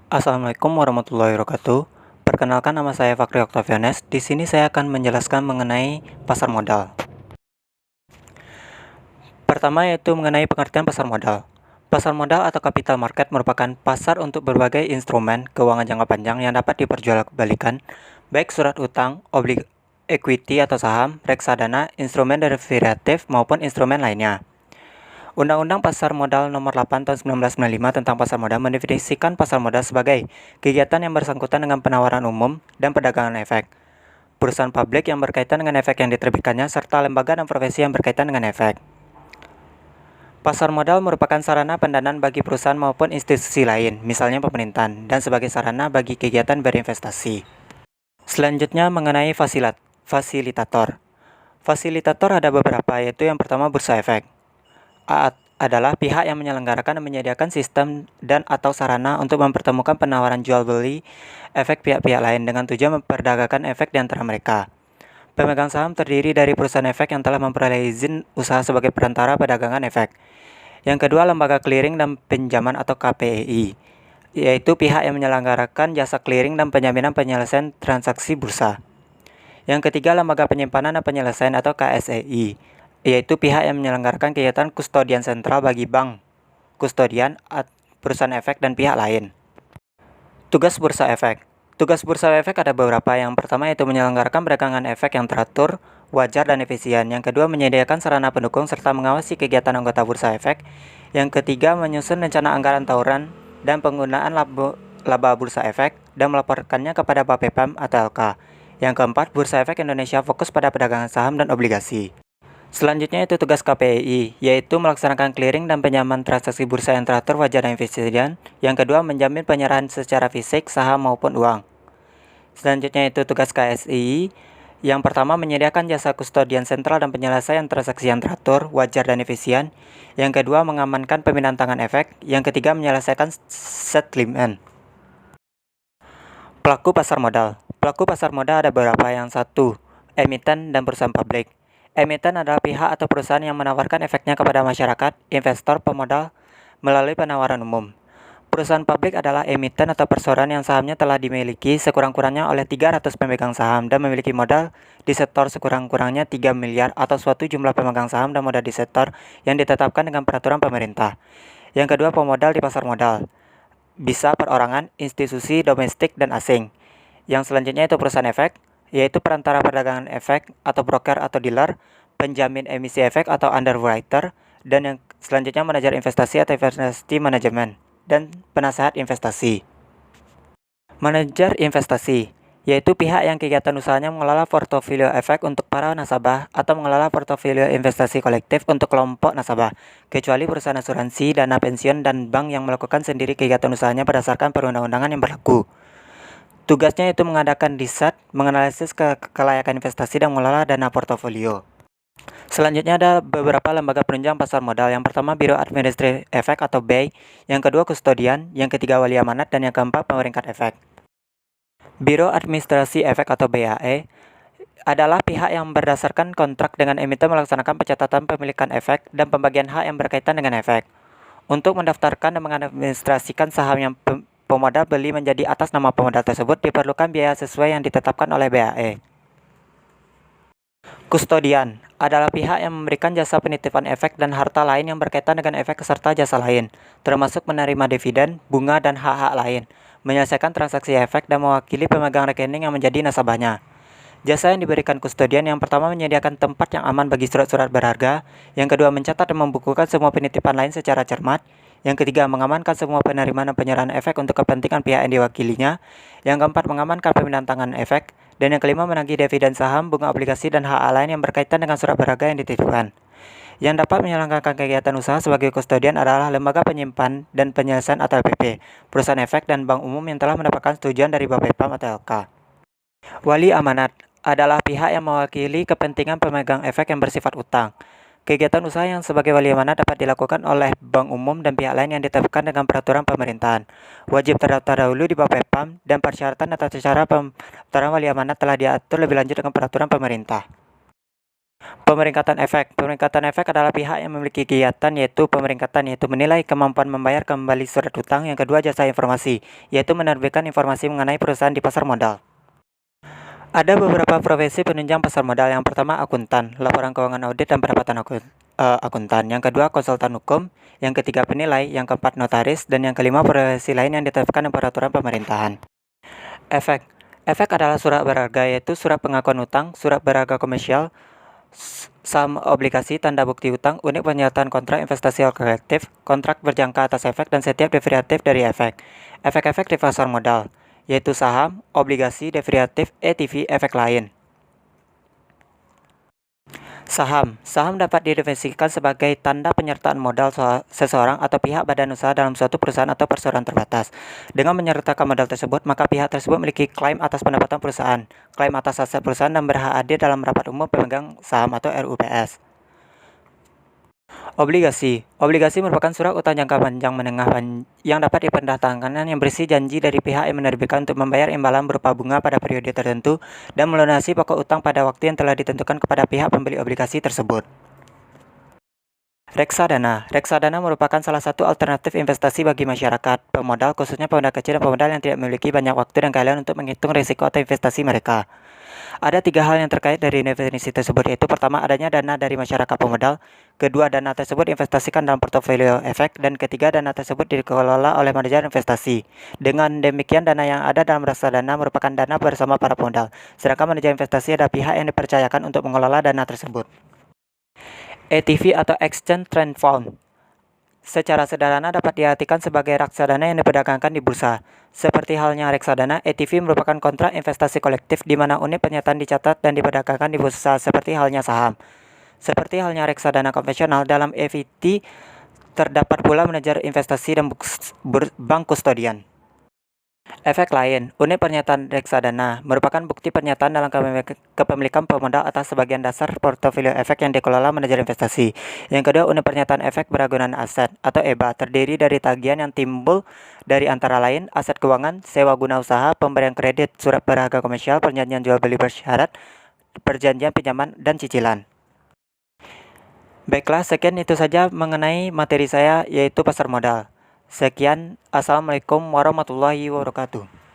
Assalamualaikum warahmatullahi wabarakatuh. Perkenalkan, nama saya Fakri Oktavianes. Di sini saya akan menjelaskan mengenai pasar modal. Pertama yaitu mengenai pengertian pasar modal. Pasar modal atau capital market merupakan pasar untuk berbagai instrumen keuangan jangka panjang yang dapat diperjualbelikan, baik surat utang, equity atau saham, reksadana, instrumen derivatif maupun instrumen lainnya. Undang-Undang Pasar Modal Nomor 8 Tahun 1995 tentang pasar modal mendefinisikan pasar modal sebagai kegiatan yang bersangkutan dengan penawaran umum dan perdagangan efek, perusahaan publik yang berkaitan dengan efek yang diterbitkannya, serta lembaga dan profesi yang berkaitan dengan efek. Pasar modal merupakan sarana pendanaan bagi perusahaan maupun institusi lain, misalnya pemerintahan, dan sebagai sarana bagi kegiatan berinvestasi. Selanjutnya mengenai fasilitator. Fasilitator ada beberapa, yaitu yang pertama bursa efek. Adalah pihak yang menyelenggarakan dan menyediakan sistem dan atau sarana untuk mempertemukan penawaran jual beli efek pihak-pihak lain dengan tujuan memperdagangkan efek di antara mereka. Pemegang saham terdiri dari perusahaan efek yang telah memperoleh izin usaha sebagai perantara perdagangan efek. Yang kedua, lembaga clearing dan pinjaman atau KPEI, yaitu pihak yang menyelenggarakan jasa clearing dan penjaminan penyelesaian transaksi bursa. Yang ketiga, lembaga penyimpanan dan penyelesaian atau KSEI, yaitu pihak yang menyelenggarakan kegiatan kustodian sentral bagi bank, kustodian, perusahaan efek, dan pihak lain. Tugas bursa efek. Tugas bursa efek ada beberapa. Yang pertama yaitu menyelenggarakan perdagangan efek yang teratur, wajar, dan efisien. Yang kedua, menyediakan sarana pendukung serta mengawasi kegiatan anggota bursa efek. Yang ketiga, menyusun rencana anggaran tahunan dan penggunaan laba bursa efek dan melaporkannya kepada Bapepam atau LK. Yang keempat, Bursa Efek Indonesia fokus pada perdagangan saham dan obligasi. Selanjutnya itu tugas KPI, yaitu melaksanakan clearing dan penjaman transaksi bursa yang teratur, wajar, dan efisien. Yang kedua, menjamin penyerahan secara fisik, saham maupun uang. Selanjutnya itu tugas KSI. Yang pertama, menyediakan jasa kustodian sentral dan penyelesaian transaksi yang teratur, wajar, dan efisien. Yang kedua, mengamankan pemindahan tangan efek. Yang ketiga, menyelesaikan settlement. Pelaku pasar modal. Pelaku pasar modal ada beberapa. Yang satu, emiten dan perusahaan publik. Emiten adalah pihak atau perusahaan yang menawarkan efeknya kepada masyarakat, investor, pemodal melalui penawaran umum. Perusahaan publik adalah emiten atau perseroan yang sahamnya telah dimiliki sekurang-kurangnya oleh 300 pemegang saham dan memiliki modal di setor sekurang-kurangnya 3 miliar atau suatu jumlah pemegang saham dan modal di setor yang ditetapkan dengan peraturan pemerintah. Yang kedua, pemodal di pasar modal. Bisa perorangan, institusi, domestik, dan asing. Yang selanjutnya itu perusahaan efek, yaitu perantara perdagangan efek atau broker atau dealer, penjamin emisi efek atau underwriter, dan yang selanjutnya manajer investasi atau investasi manajemen, dan penasehat investasi. Manajer investasi, yaitu pihak yang kegiatan usahanya mengelola portofolio efek untuk para nasabah atau mengelola portofolio investasi kolektif untuk kelompok nasabah, kecuali perusahaan asuransi, dana pensiun, dan bank yang melakukan sendiri kegiatan usahanya berdasarkan perundang-undangan yang berlaku. Tugasnya itu mengadakan riset, menganalisis kelayakan investasi, dan mengelola dana portofolio. Selanjutnya ada beberapa lembaga penunjang pasar modal. Yang pertama, Biro Administrasi Efek atau BEI. Yang kedua, Kustodian. Yang ketiga, Wali Amanat. Dan yang keempat, Pemeringkat Efek. Biro Administrasi Efek atau BAE adalah pihak yang berdasarkan kontrak dengan emiten melaksanakan pencatatan pemilikan efek dan pembagian hak yang berkaitan dengan efek. Untuk mendaftarkan dan mengadministrasikan saham yang pemodal beli menjadi atas nama pemodal tersebut diperlukan biaya sesuai yang ditetapkan oleh BAE. Kustodian adalah pihak yang memberikan jasa penitipan efek dan harta lain yang berkaitan dengan efek serta jasa lain, termasuk menerima dividen, bunga, dan hak-hak lain, menyelesaikan transaksi efek, dan mewakili pemegang rekening yang menjadi nasabahnya. Jasa yang diberikan kustodian yang pertama menyediakan tempat yang aman bagi surat-surat berharga, yang kedua mencatat dan membukukan semua penitipan lain secara cermat, yang ketiga mengamankan semua penerimaan dan penyerahan efek untuk kepentingan pihak yang diwakilinya, yang keempat mengamankan pemindahan tangan efek, dan yang kelima menagih dividen saham, bunga obligasi, dan hak lain yang berkaitan dengan surat berharga yang dititipkan. Yang dapat menyelenggarakan kegiatan usaha sebagai kustodian adalah lembaga penyimpan dan penyelesaian atau LPP, perusahaan efek, dan bank umum yang telah mendapatkan setujuan dari Bapepam atau LK. Wali amanat adalah pihak yang mewakili kepentingan pemegang efek yang bersifat utang. Kegiatan usaha yang sebagai wali amanat dapat dilakukan oleh bank umum dan pihak lain yang ditetapkan dengan peraturan pemerintahan. Wajib terdaftar dahulu di Bapepam dan persyaratan atau cara pendaftaran wali amanat telah diatur lebih lanjut dengan peraturan pemerintah. Pemeringkatan efek. Pemeringkatan efek adalah pihak yang memiliki kegiatan yaitu pemeringkatan, yaitu menilai kemampuan membayar kembali surat utang. Yang kedua, jasa informasi, yaitu menerbitkan informasi mengenai perusahaan di pasar modal. Ada beberapa profesi penunjang pasar modal. Yang pertama, akuntan, laporan keuangan audit dan pendapatan akuntan. Yang kedua, konsultan hukum. Yang ketiga, penilai. Yang keempat, notaris. Dan yang kelima, profesi lain yang ditetapkan dengan peraturan pemerintahan. Efek. Efek adalah surat berharga, yaitu surat pengakuan utang, surat berharga komersial, saham obligasi, tanda bukti utang, unit pernyataan kontrak investasi kolektif, kontrak berjangka atas efek, dan setiap derivatif dari efek. Efek-efek di pasar modal, yaitu saham, obligasi, derivatif, ETP, efek lain. Saham dapat didefinisikan sebagai tanda penyertaan modal seseorang atau pihak badan usaha dalam suatu perusahaan atau perseroan terbatas. Dengan menyertakan modal tersebut, maka pihak tersebut memiliki klaim atas pendapatan perusahaan, klaim atas aset perusahaan, dan berhak hadir dalam rapat umum pemegang saham atau RUPS. Obligasi merupakan surat utang jangka panjang menengah yang dapat dipendatangkan yang berisi janji dari pihak yang menerbitkan untuk membayar imbalan berupa bunga pada periode tertentu dan melunasi pokok utang pada waktu yang telah ditentukan kepada pihak pembeli obligasi tersebut. Reksadana merupakan salah satu alternatif investasi bagi masyarakat pemodal, khususnya pemodal kecil dan pemodal yang tidak memiliki banyak waktu dan keahlian untuk menghitung risiko atau investasi mereka. Ada 3 hal yang terkait dari definisi tersebut, yaitu pertama, adanya dana dari masyarakat pemodal, kedua, dana tersebut diinvestasikan dalam portofolio efek, dan ketiga, dana tersebut dikelola oleh manajer investasi. Dengan demikian, dana yang ada dalam reksadana merupakan dana bersama para pemodal, sedangkan manajer investasi adalah pihak yang dipercayakan untuk mengelola dana tersebut. ETP atau Exchange Trend Fund secara sederhana dapat diartikan sebagai reksadana yang diperdagangkan di bursa. Seperti halnya reksadana, ETP merupakan kontrak investasi kolektif di mana unit pernyataan dicatat dan diperdagangkan di bursa seperti halnya saham. Seperti halnya reksadana konvensional, dalam EVT terdapat pula manajer investasi dan bank kustodian. Efek lain, unit pernyataan reksadana merupakan bukti pernyataan dalam kepemilikan pemodal atas sebagian dasar portofolio efek yang dikelola manajer investasi. Yang kedua, unit pernyataan efek beragunan aset atau EBA terdiri dari tagihan yang timbul dari antara lain aset keuangan, sewa guna usaha, pemberian kredit, surat berharga komersial, perjanjian jual beli bersyarat, perjanjian pinjaman, dan cicilan. Baiklah, sekian itu saja mengenai materi saya, yaitu pasar modal. Sekian, Assalamualaikum warahmatullahi wabarakatuh.